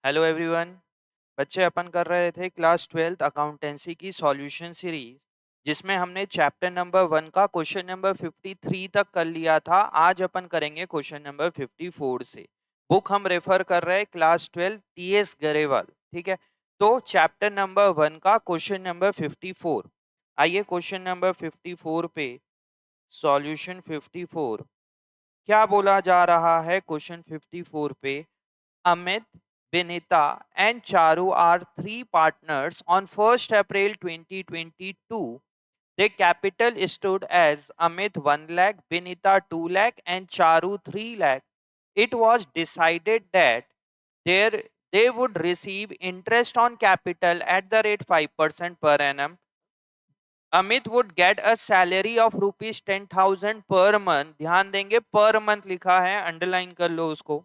Hello everyone. बच्चे अपन कर रहे थे क्लास 12th अकाउंटेंसी की सॉल्यूशन सीरीज, जिसमें हमने चैप्टर नंबर 1 का क्वेश्चन नंबर 53 तक कर लिया था। आज अपन करेंगे क्वेश्चन नंबर 54 से। बुक हम रेफर कर रहे हैं क्लास 12 टीएस गरेवाल। ठीक है, तो चैप्टर नंबर 1 का क्वेश्चन नंबर 54। आइए क्वेश्चन नंबर 54 पे सॉल्यूशन 54 क्या बोला जा रहा है। क्वेश्चन 54 पे Amit, Vinita, and Charu are three partners. On 1st April 2022, their capital stood as Amit 1 lakh, Vinita 2 lakh, and Charu 3 lakh. It was decided that there they would receive interest on capital at the rate 5% per annum. Amit would get a salary of rupees 10,000 per month. ध्यान देंगे per month लिखा है, underline कर लो उसको।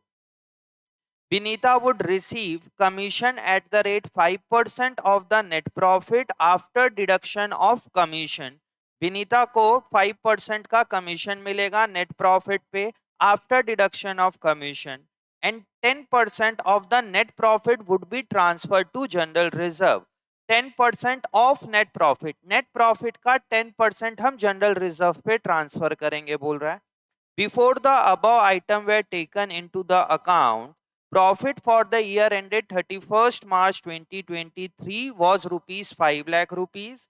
Vinita would receive commission at the rate 5% of the net profit after deduction of commission. Vinita को 5% का commission मिलेगा net profit पे after deduction of commission, and 10% of the net profit would be transfer to general reserve. 10% of net profit का 10% हम general reserve पे transfer करेंगे बोल रहा है। Before the above item where taken into the account, profit for the year ended 31st March 2023 was rupees 5 lakh rupees.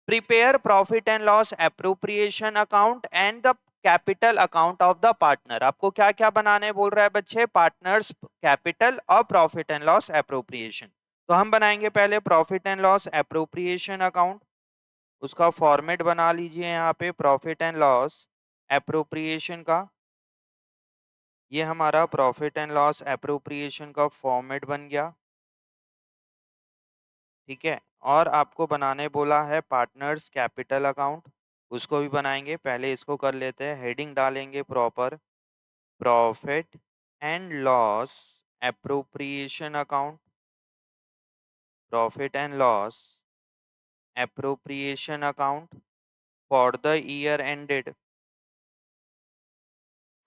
Prepare profit and loss appropriation account and the capital account of the partner. आपको क्या क्या बनाने बोल रहा है बच्चे? Partners, capital और profit and loss appropriation. तो हम बनाएंगे पहले profit and loss appropriation account. उसका फॉर्मेट बना लीजिए यहाँ पे प्रॉफिट एंड लॉस एप्रोप्रिएशन का। ये हमारा प्रॉफिट एंड लॉस एप्रोप्रिएशन का फॉर्मेट बन गया। ठीक है, और आपको बनाने बोला है पार्टनर्स कैपिटल अकाउंट, उसको भी बनाएंगे। पहले इसको कर लेते हैं, हेडिंग डालेंगे proper profit and loss appropriation account, profit and loss appropriation account for the year ended.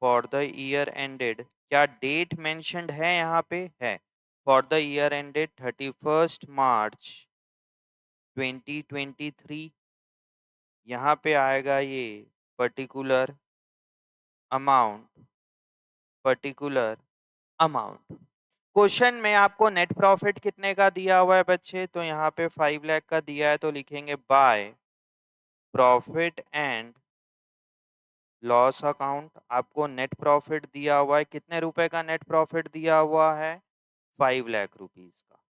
For the year ended क्या डेट मेंशन्ड है? यहाँ पे है, for the year ended 31st मार्च 2023। यहाँ पे आएगा ये particular amount, particular amount. Question में आपको नेट प्रॉफिट कितने का दिया हुआ है बच्चे? तो यहाँ पे 5 लाख का दिया है, तो लिखेंगे by profit and loss account. आपको नेट प्रॉफिट दिया हुआ है, कितने रुपए का नेट प्रॉफिट दिया हुआ है? 5 लाख रुपीज का।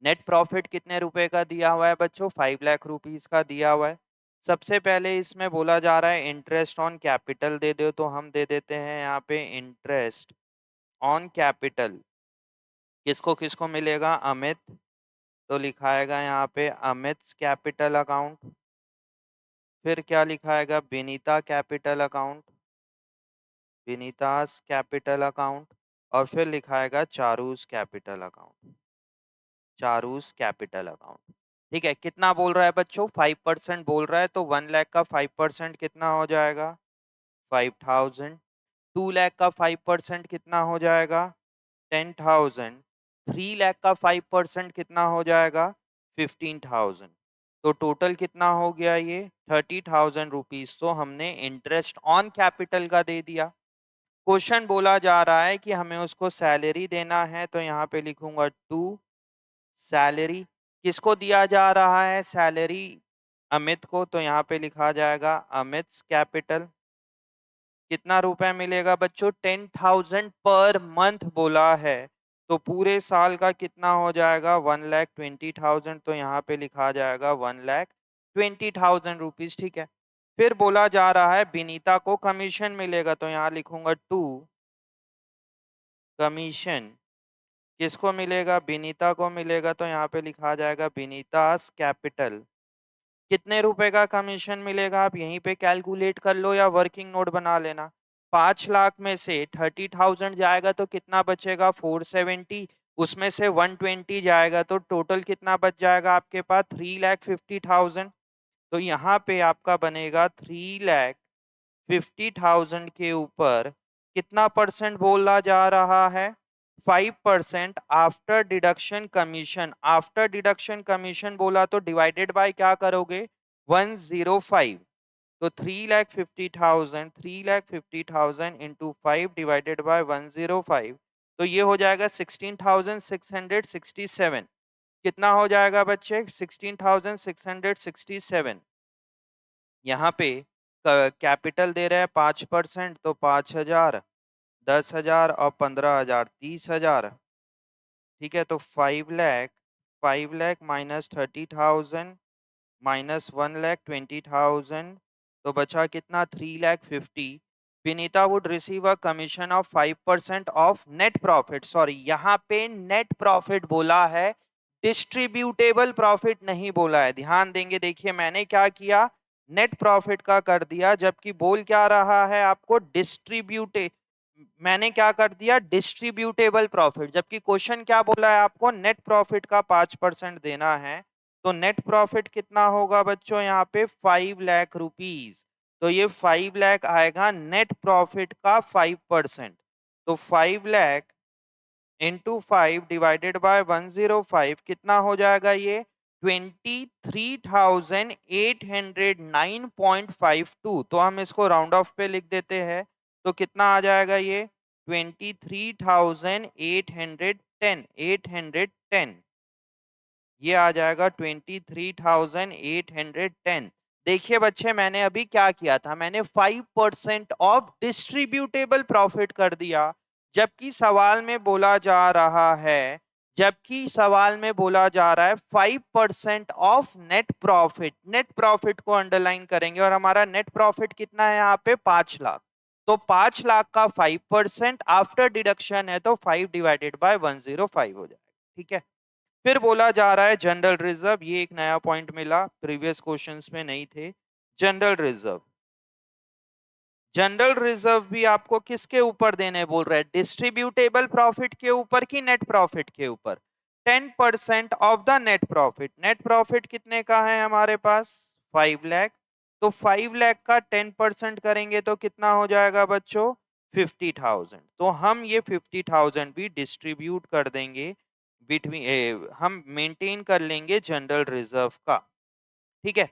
नेट प्रॉफिट कितने रुपए का दिया हुआ है बच्चों? 5 लाख रुपीज का दिया हुआ है। सबसे पहले इसमें बोला जा रहा है इंटरेस्ट ऑन कैपिटल दे दो, तो हम दे देते हैं यहाँ पे इंटरेस्ट ऑन कैपिटल। किसको किसको मिलेगा? अमित, तो लिखाएगा यहाँ पे अमित कैपिटल अकाउंट। फिर क्या लिखाएगा? Vinita capital account, Vinita's capital account. और फिर लिखाएगा Charu's capital account, Charu's capital account. ठीक है, कितना बोल रहा है बच्चों? 5% बोल रहा है, तो 1 लाख का 5% कितना हो जाएगा? 5,000। 2 लाख का 5% कितना हो जाएगा? 10,000। 3 लाख का 5% कितना हो जाएगा? 15,000। तो टोटल कितना हो गया ये? 30,000 रुपीज तो हमने इंटरेस्ट ऑन कैपिटल का दे दिया। क्वेश्चन बोला जा रहा है कि हमें उसको सैलरी देना है, तो यहाँ पे लिखूंगा टू सैलरी। किसको दिया जा रहा है सैलरी? अमित को, तो यहाँ पे लिखा जाएगा अमित कैपिटल। कितना रुपए मिलेगा बच्चों? 10,000 पर मंथ बोला है, तो पूरे साल का कितना हो जाएगा? 1,20,000। तो यहाँ पे लिखा जाएगा 1,20,000 रुपीज। ठीक है, फिर बोला जा रहा है विनीता को कमीशन मिलेगा, तो यहाँ लिखूंगा टू कमीशन। किसको मिलेगा? विनीता को मिलेगा, तो यहाँ पे लिखा जाएगा विनीतास कैपिटल। कितने रुपए का कमीशन मिलेगा? आप यहीं पे कैलकुलेट कर लो या वर्किंग नोट बना लेना। 5 लाख में से 30,000 जाएगा तो कितना बचेगा? 470। उसमें से 120 जाएगा तो टोटल कितना बच जाएगा आपके पास? 3,50,000। तो यहाँ पे आपका बनेगा 3,50,000 के ऊपर कितना परसेंट बोला जा रहा है? 5% after deduction commission. After deduction commission बोला तो डिवाइडेड बाय क्या करोगे, 105। तो 3,50,000, 3,50,000 इंटू 5 डिवाइडेड बाय 105, तो ये हो जाएगा 16,667। कितना हो जाएगा बच्चे, 16,667। यहाँ पे कैपिटल दे रहे हैं 5%, तो 5,000, 10,000 और 15,000, 30,000। ठीक है, तो 5 लाख, 5 लाख माइनस 30,000 माइनस 1,20,000, तो बचा कितना, 3,50,000। Vinita would receive a commission of 5% of net profit. Sorry, यहाँ पे नेट प्रॉफिट बोला है, डिस्ट्रीब्यूटेबल प्रॉफिट नहीं बोला है। ध्यान देंगे, देखिए मैंने क्या किया, नेट प्रॉफिट का कर दिया, जबकि बोल क्या रहा है आपको, डिस्ट्रीब्यूटे, मैंने क्या कर दिया, डिस्ट्रीब्यूटेबल प्रॉफिट, जबकि क्वेश्चन क्या बोला है आपको, नेट प्रॉफिट का 5% देना है। तो नेट प्रॉफिट कितना होगा बच्चों, यहाँ पे 5 लाख रुपीज। तो ये 5 लाख आएगा नेट प्रॉफिट का 5%। तो 5 लाख इंटू 5 डिवाइडेड बाय 105 कितना हो जाएगा ये, 23,809.52। तो हम इसको राउंड ऑफ पे लिख देते हैं, तो कितना आ जाएगा ये, 23,810, ये आ जाएगा 23,810। देखिए बच्चे, मैंने अभी क्या किया था, मैंने 5% ऑफ डिस्ट्रीब्यूटेबल प्रॉफिट कर दिया, जबकि सवाल में बोला जा रहा है, जबकि सवाल में बोला जा रहा है 5% of net profit. Net profit को अंडरलाइन करेंगे, और हमारा नेट प्रॉफिट कितना है यहाँ पे, 5 लाख। तो 5 लाख का 5% आफ्टर डिडक्शन है, तो 5 डिवाइडेड बाय 105 हो जाएगा। ठीक है, फिर बोला जा रहा है जनरल रिजर्व, ये एक नया पॉइंट मिला, प्रीवियस क्वेश्चंस में नहीं थे। जनरल रिजर्व, जनरल रिजर्व भी आपको किसके ऊपर देने बोल रहे हैं, डिस्ट्रीब्यूटेबल प्रॉफिट के ऊपर कि नेट प्रॉफिट के ऊपर, 10% of the net profit. Net profit कितने का है हमारे पास, 5 लाख। तो 5 लाख का 10% करेंगे तो कितना हो जाएगा बच्चों, 50,000। तो हम ये 50,000 भी डिस्ट्रीब्यूट कर देंगे बिटवीन, हम मेंटेन कर लेंगे जनरल रिजर्व का। ठीक है,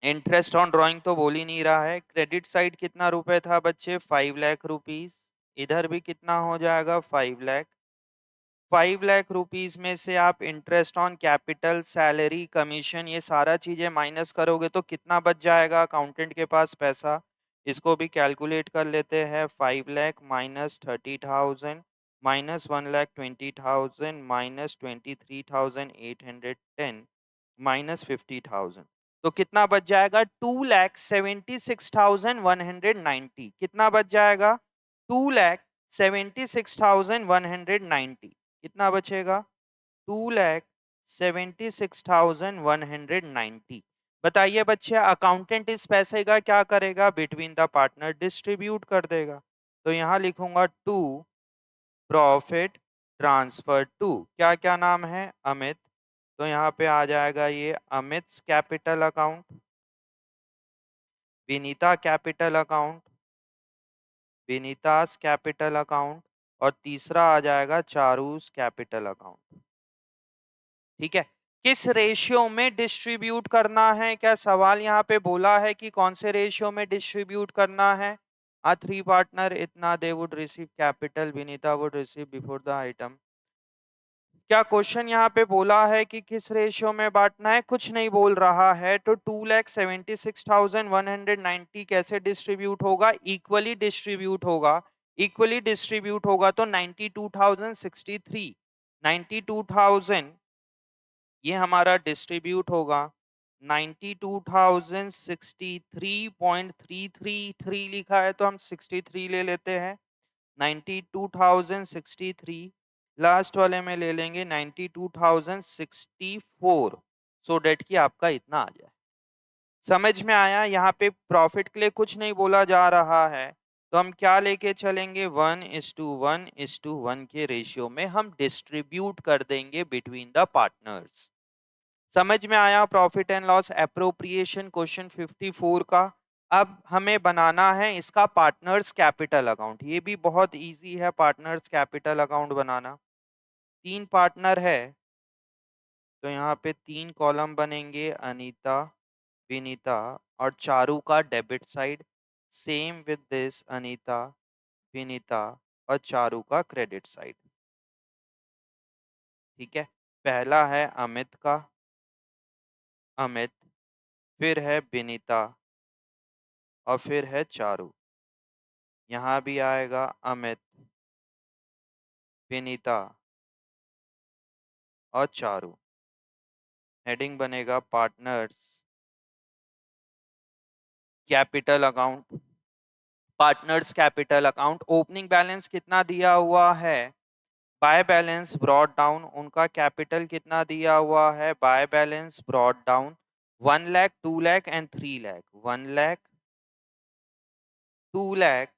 इंटरेस्ट ऑन ड्राइंग तो बोल ही नहीं रहा है। क्रेडिट साइड कितना रुपए था बच्चे, 5 लाख रुपीज। इधर भी कितना हो जाएगा, 5 लाख। 5 लाख रुपीज में से आप interest on capital, salary, commission, ये सारा चीजें माइनस करोगे तो कितना बच जाएगा अकाउंटेंट के पास पैसा, इसको भी कैलकुलेट कर लेते हैं। 5 lakh minus 30,000 minus 1,20,000 minus 23,810 minus 50,000, तो कितना बच जाएगा, 2,76,190। कितना बच जाएगा, 2,76,190। कितना बचेगा, 2,76,190। बताइए बच्चे, अकाउंटेंट इस पैसे का क्या करेगा, बिटवीन द पार्टनर डिस्ट्रीब्यूट कर देगा। तो यहां लिखूंगा टू प्रॉफिट ट्रांसफर टू, क्या क्या नाम है, अमित। तो यहाँ पे आ जाएगा ये Amit capital account, Vinita capital account, Vinita's capital account, और तीसरा आ जाएगा चारूस कैपिटल अकाउंट। ठीक है, किस रेशियो में डिस्ट्रीब्यूट करना है, क्या सवाल यहाँ पे बोला है कि कौन से रेशियो में डिस्ट्रीब्यूट करना है। आ थ्री पार्टनर इतना they would receive capital, Vinita would receive before the item. क्या क्वेश्चन यहाँ पे बोला है कि किस रेशियो में बांटना है, कुछ नहीं बोल रहा है। तो 2,76,190 कैसे डिस्ट्रीब्यूट होगा, इक्वली डिस्ट्रीब्यूट होगा। इक्वली डिस्ट्रीब्यूट होगा तो 92,063, 92,000 ये हमारा डिस्ट्रीब्यूट होगा। 92,063.333 लिखा है तो हम 63 ले लेते हैं। 92,063 लास्ट वाले में ले लेंगे 92,064, सो डेट की आपका इतना आ जाए। समझ में आया, यहाँ पे प्रॉफिट के लिए कुछ नहीं बोला जा रहा है, तो हम क्या लेके चलेंगे, 1:1:1 के रेशियो में हम डिस्ट्रीब्यूट कर देंगे बिटवीन द पार्टनर्स। समझ में आया profit and loss appropriation question 54 का। अब हमें बनाना है इसका पार्टनर्स कैपिटल अकाउंट। ये भी बहुत इजी है पार्टनर्स कैपिटल अकाउंट बनाना। 3 पार्टनर है तो यहाँ पे 3 कॉलम बनेंगे, अनीता, विनीता और चारू का debit side. Same with this, Anita, Vinita और चारू का क्रेडिट साइड। ठीक है, पहला है अमित का, अमित, फिर है विनीता और फिर है चारू। यहाँ भी आएगा अमित, विनीता और चारू। हेडिंग बनेगा partners capital account. Partners capital account opening balance कितना दिया हुआ है, बाय बैलेंस ब्रॉट डाउन। उनका कैपिटल कितना दिया हुआ है, by balance brought down 1 lakh, 2 lakh and 3 lakh. 1 lakh, 2 lakh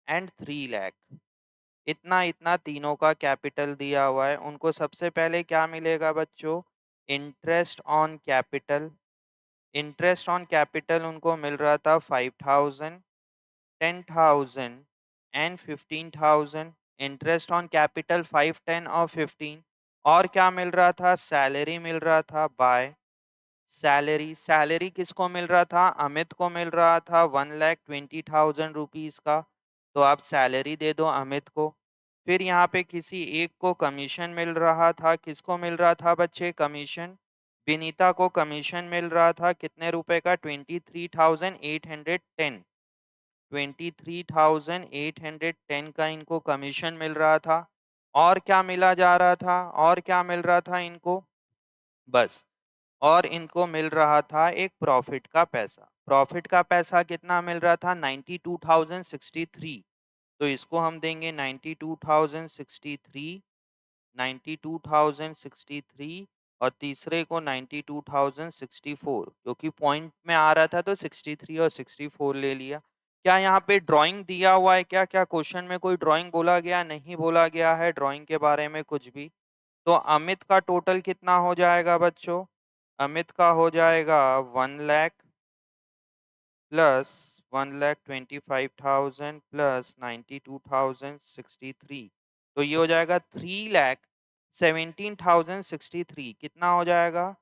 and 3 lakh. इतना इतना तीनों का कैपिटल दिया हुआ है। उनको सबसे पहले क्या मिलेगा बच्चों, interest on capital. Interest on capital उनको मिल रहा था 5000, 10,000 एंड 15,000। इंटरेस्ट ऑन कैपिटल 5, 10 और 15। और क्या मिल रहा था, सैलरी मिल रहा था बाय सैलरी। सैलरी किसको मिल रहा था, अमित को मिल रहा था 1,20,000 रुपीज का। तो आप सैलरी दे दो अमित को। फिर यहाँ पे किसी एक को कमीशन मिल रहा था। किसको मिल रहा था बच्चे, कमीशन, विनीता को कमीशन मिल रहा था कितने रुपए का, 23,810। 23,810 का इनको कमीशन मिल रहा था। और क्या मिला जा रहा था, और क्या मिल रहा था इनको, बस, और इनको मिल रहा था एक प्रॉफिट का पैसा। प्रॉफिट का पैसा कितना मिल रहा था, 92,063। तो इसको हम देंगे 92,063, 92,063 और तीसरे को 92,064, क्योंकि पॉइंट में आ रहा था तो 63 और 64 ले लिया। क्या यहाँ पे ड्राइंग दिया हुआ है, क्या क्या क्वेश्चन में कोई ड्राइंग बोला गया, नहीं बोला गया है ड्राइंग के बारे में कुछ भी। तो अमित का टोटल कितना हो जाएगा बच्चों, अमित का हो जाएगा 1 लाख प्लस 1,25,000 प्लस 92,063। तो ये हो जाएगा 3,17,063। कितना हो जाएगा,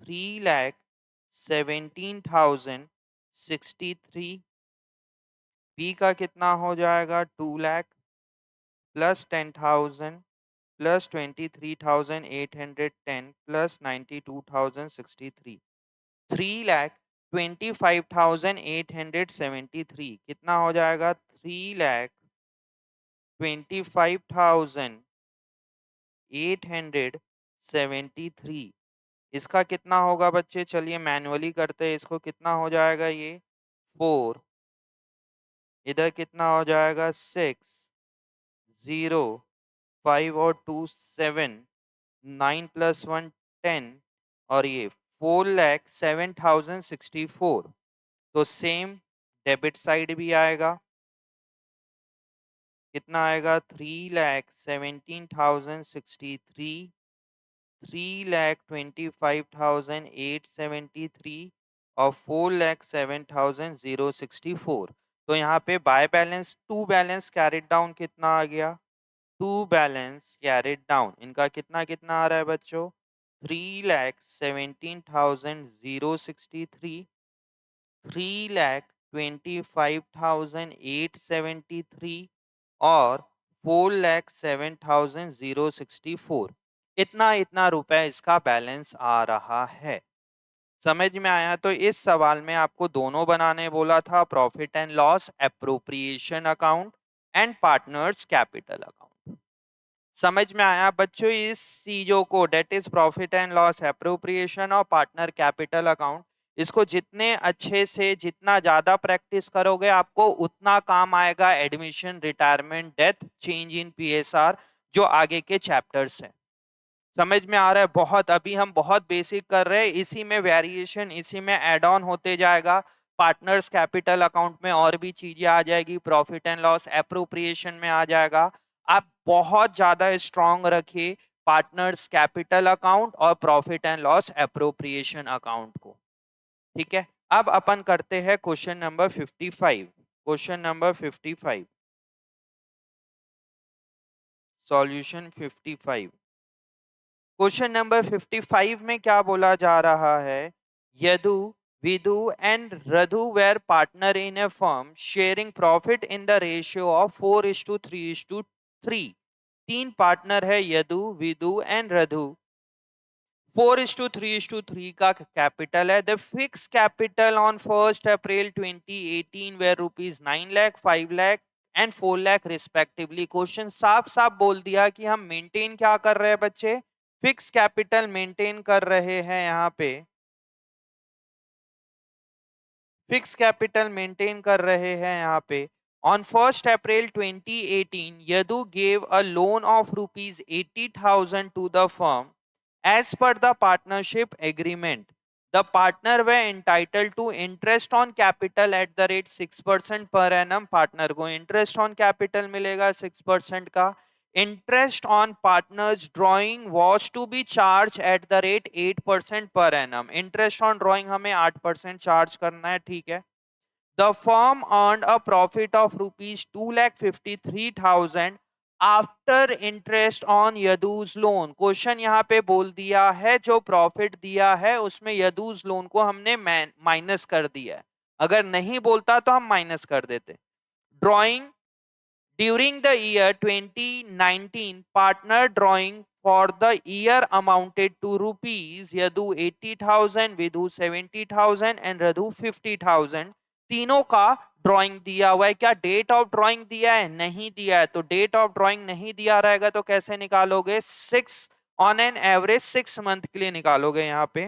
3,17,063। बी का कितना हो जाएगा, 2 लाख प्लस 10,000 प्लस 23,810 प्लस 92,063। 3,25,873। कितना हो जाएगा, 3,25,873। इसका कितना होगा बच्चे, चलिए मैनुअली करते हैं इसको। कितना हो जाएगा ये, 4, इधर कितना हो जाएगा 6, 0, 5 और 2 7, 9 प्लस 1 10 और ये 4,07,064। तो सेम डेबिट साइड भी आएगा, कितना आएगा, 3,17,063, 3,25,873 और 4,07,064। तो यहाँ पे by balance, to balance carried down कितना आ गया, टू बैलेंस कैरिड डाउन इनका कितना कितना आ रहा है बच्चों, 3,17,063, 3,25,873 और 4,07,064। इतना इतना रुपए इसका बैलेंस आ रहा है। समझ में आया। तो इस सवाल में आपको दोनों बनाने बोला था, profit and loss appropriation account and partners capital account. समझ में आया बच्चों इस चीजों को, that is profit and loss appropriation और पार्टनर कैपिटल अकाउंट। इसको जितने अच्छे से, जितना ज्यादा प्रैक्टिस करोगे आपको उतना काम आएगा admission, retirement, death, change in PSR, जो आगे के चैप्टर्स हैं। समझ में आ रहा है, बहुत अभी हम बहुत बेसिक कर रहे हैं, इसी में वेरिएशन, इसी में एड ऑन होते जाएगा। पार्टनर्स कैपिटल अकाउंट में और भी चीजें आ जाएगी, प्रॉफिट एंड लॉस एप्रोप्रिएशन में आ जाएगा। आप बहुत ज्यादा स्ट्रांग रखिए पार्टनर्स कैपिटल अकाउंट और profit and loss appropriation account को। ठीक है, अब अपन करते हैं question number 55। Question number 55, solution 55। Question number 55 में क्या बोला जा रहा है? Yadu, Vidu and Radhu were partner in a firm sharing profit in the ratio of 4:3:3। तीन पार्टनर है यदु, विदु एंड रधु। 4:3:3 का कैपिटल है। The fix capital on 1 April 2018 were rupees 9 lakh, 5 lakh and 4 lakh respectively. Question साफ साफ बोल दिया कि हम मेंटेन क्या कर रहे हैं बच्चे? फिक्स कैपिटल मेंटेन कर रहे हैं। यहाँ पे फिक्स कैपिटल मेंटेन कर रहे हैं। यहाँ पे on 1 April 2018 Yadu gave a loan of rupees 80,000 to the firm as per the partnership agreement. The partner were entitled to interest on capital at the rate 6% per annum. Partner को interest on capital मिलेगा 6% का। Interest on partners drawing was to be charge at the rate 8% per annum. Interest on drawing हमें 8% charge करना है, ठीक है। The firm earn a profit of rupees 2,53,000 after interest on Yadu's loan. Question यहाँ पे बोल दिया है जो प्रॉफिट दिया है उसमें यदूज लोन को हमने माइनस कर दिया है। अगर नहीं बोलता तो हम माइनस कर देते। Drawing during the year 2019, partner drawing for the year amounted to rupees Yadu 80,000, Vidhu 70,000 and Radhu 50,000। तीनों का ड्राइंग दिया हुआ है। क्या डेट ऑफ ड्राइंग दिया है? नहीं दिया है। तो डेट ऑफ ड्राइंग नहीं दिया रहेगा तो कैसे निकालोगे? 6 ऑन एन एवरेज 6 मंथ के लिए निकालोगे। यहाँ पे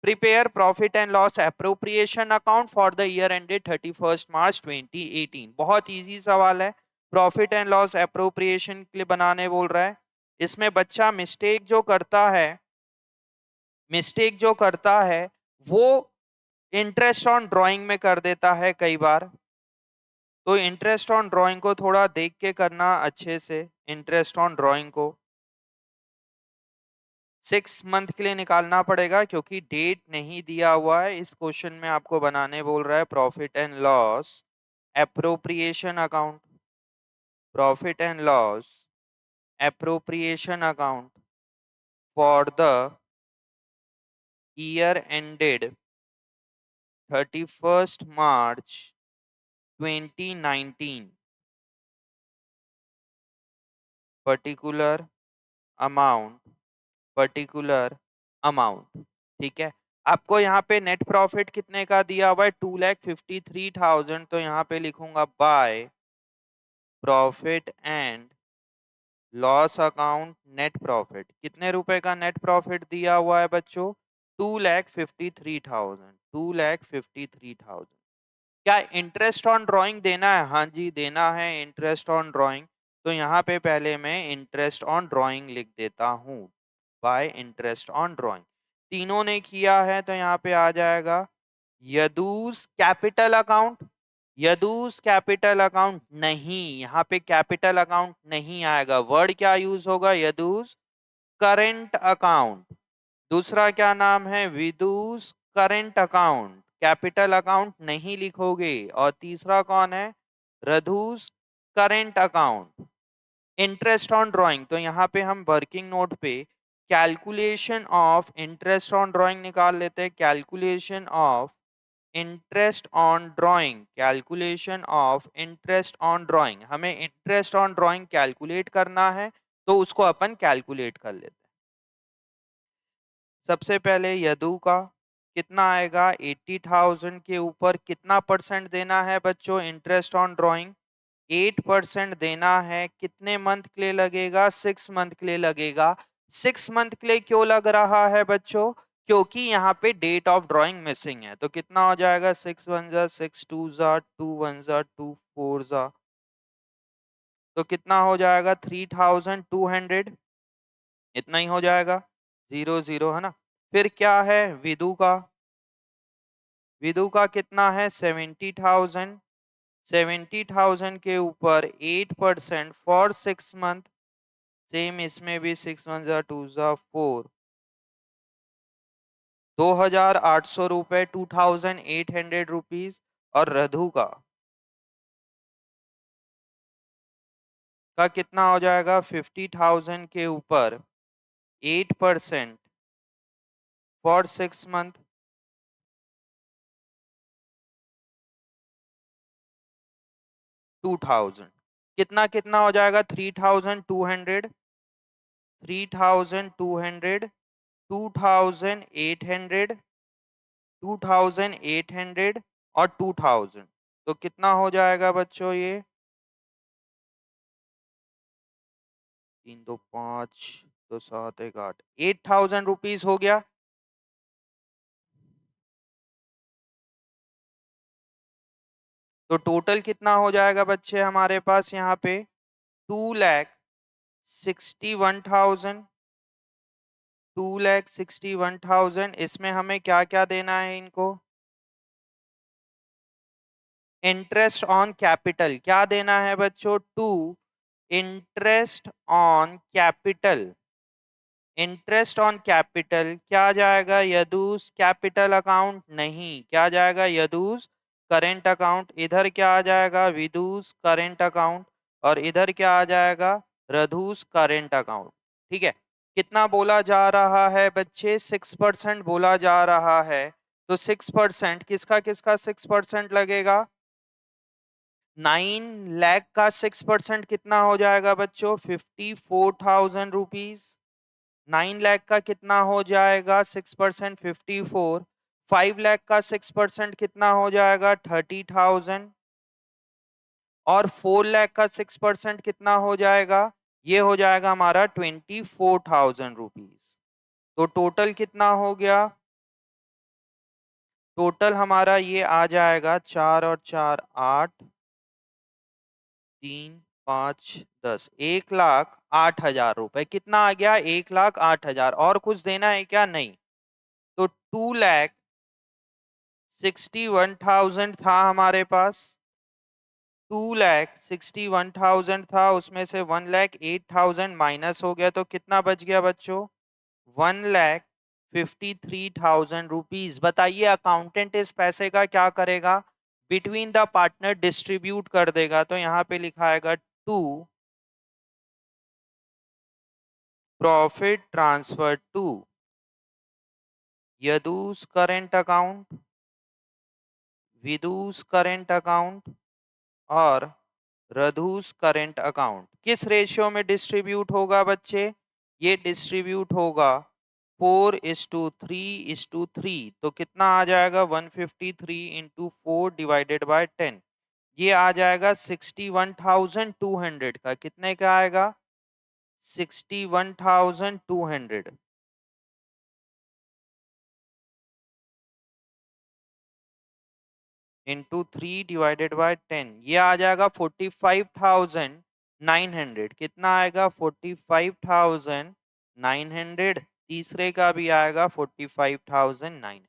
prepare profit and loss appropriation account for the year ended 31 मार्च 2018। बहुत इजी सवाल है। प्रॉफिट एंड लॉस एप्रोप्रिएशन के लिए बनाने बोल रहा है। इसमें बच्चा मिस्टेक जो करता है वो इंटरेस्ट ऑन ड्राइंग में कर देता है कई बार। तो इंटरेस्ट ऑन ड्राइंग को थोड़ा देख के करना अच्छे से। इंटरेस्ट ऑन ड्राइंग को 6 मंथ के लिए निकालना पड़ेगा क्योंकि डेट नहीं दिया हुआ है। इस क्वेश्चन में आपको बनाने बोल रहा है profit and loss appropriation account. Profit and loss appropriation account for the year ended 31st March 2019, particular amount, ठीक है। आपको यहाँ पे नेट प्रॉफिट कितने का दिया हुआ है? 2,53,000। तो यहाँ पे लिखूंगा by profit and loss account net profit. कितने रुपए का नेट प्रॉफिट दिया हुआ है बच्चों? 2,53,000। 2,53,000। क्या इंटरेस्ट ऑन ड्राइंग देना है? हाँ जी देना है इंटरेस्ट ऑन ड्राइंग। तो यहाँ पे पहले मैं इंटरेस्ट ऑन ड्राइंग लिख देता हूँ बाय इंटरेस्ट ऑन ड्राइंग। तीनों ने किया है तो यहाँ पे आ जाएगा यदूस कैपिटल अकाउंट। यदूस कैपिटल अकाउंट नहीं, यहाँ पे कैपिटल अकाउंट नहीं आएगा। वर्ड क्या यूज होगा? यदूस करेंट अकाउंट। दूसरा क्या नाम है? विदुस करेंट अकाउंट। कैपिटल अकाउंट नहीं लिखोगे। और तीसरा कौन है? रधुस current account. Interest on drawing तो यहाँ पे हम वर्किंग नोट पे calculation of interest on drawing निकाल लेते हैं। Calculation of interest on drawing, calculation of interest on drawing. हमें इंटरेस्ट ऑन ड्राइंग कैलकुलेट करना है तो उसको अपन कैलकुलेट कर लेते हैं। सबसे पहले यदु का कितना आएगा? 80,000 के ऊपर कितना परसेंट देना है बच्चों? इंटरेस्ट ऑन ड्राइंग 8% देना है। कितने मंथ के लिए लगेगा? 6 मंथ के लिए लगेगा। 6 मंथ के लिए क्यों लग रहा है बच्चों? क्योंकि यहाँ पे डेट ऑफ ड्राइंग मिसिंग है। तो कितना हो जाएगा? 6 1 जा 6 2 जा 2 1 जा 2 4 जा, तो कितना हो जाएगा? 3,200। इतना ही हो जाएगा। 0 0 है ना। फिर क्या है विदु का? विदु का कितना है? 70,000। 70,000 के ऊपर 8% फॉर 6 मंथ। सेम इसमें भी 6 1 जा 2 जा 4। 2,800 रुपए, 2,800 रुपीज। और रधु का कितना हो जाएगा? 50,000 के ऊपर 8% फॉर 6 मंथ, 2,000। कितना कितना हो जाएगा? 3,200, 3,200, 2,800, 2,800 और 2,000। तो कितना हो जाएगा बच्चों ये? 3 2 5 2 7 1 8, 8,000 रुपीज हो गया। तो टोटल कितना हो जाएगा बच्चे हमारे पास यहाँ पे? 2,61,000, 2,61,000। इसमें हमें क्या क्या देना है इनको? इंटरेस्ट ऑन कैपिटल क्या देना है बच्चों? To interest on capital. Interest on capital क्या जाएगा? यदुस कैपिटल अकाउंट नहीं, क्या जाएगा? Yadu's current account. इधर क्या आ जाएगा? Vidu's current account. और इधर क्या आ जाएगा? Radhu's current account. ठीक है। कितना बोला जा रहा है बच्चे? 6% बोला जा रहा है। तो 6% किसका किसका 6% लगेगा? 9 लाख का 6% कितना हो जाएगा बच्चों? 54,000 रुपीज। 9 लाख का कितना हो जाएगा? 6%, 54। 5 लाख का 6% कितना हो जाएगा? 30,000। और 4 लाख का 6% कितना हो जाएगा? ये हो जाएगा हमारा 24,000 रुपीज। तो टोटल कितना हो गया? टोटल हमारा ये आ जाएगा 4 और 4 8, 3 5 10, 1,08,000 रुपए। कितना आ गया? 1,08,000। और कुछ देना है क्या? नहीं। तो 2,61,000 था हमारे पास। 2,61,000 था, उसमें से 1,08,000 माइनस हो गया तो कितना बच गया बच्चों? 1,53,000 रुपीज। बताइए अकाउंटेंट इस पैसे का क्या करेगा? बिटवीन द पार्टनर डिस्ट्रीब्यूट कर देगा। तो यहाँ पे लिखा आएगा to profit transfer to Yadu's current account, Vidu's current account और रधुस करेंट अकाउंट। किस रेशियो में डिस्ट्रीब्यूट होगा बच्चे? ये डिस्ट्रीब्यूट होगा 4:3:3। तो कितना आ जाएगा? 153 इंटू 4/10। ये आ जाएगा 61,200 का। कितने का आएगा? 61,200 इंटू 3/10। ये आ जाएगा 45,900। कितना आएगा? 45,900। तीसरे का भी आएगा 45,900।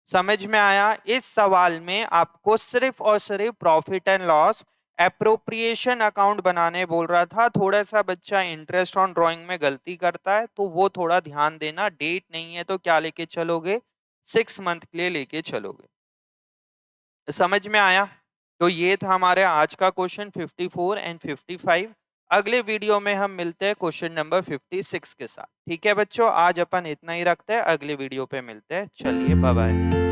समझ में आया? इस सवाल में आपको सिर्फ और सिर्फ profit and loss appropriation account बनाने बोल रहा था। थोड़ा सा बच्चा इंटरेस्ट ऑन ड्राइंग में गलती करता है तो वो थोड़ा ध्यान देना। डेट नहीं है तो क्या लेके चलोगे? 6 मंथ के लिए लेके चलोगे। समझ में आया? तो ये था हमारे आज का क्वेश्चन 54 एंड 55। अगले वीडियो में हम मिलते हैं क्वेश्चन नंबर 56 के साथ। ठीक है बच्चों, आज अपन इतना ही रखते हैं, अगले वीडियो पे मिलते हैं। चलिए बाय बाय।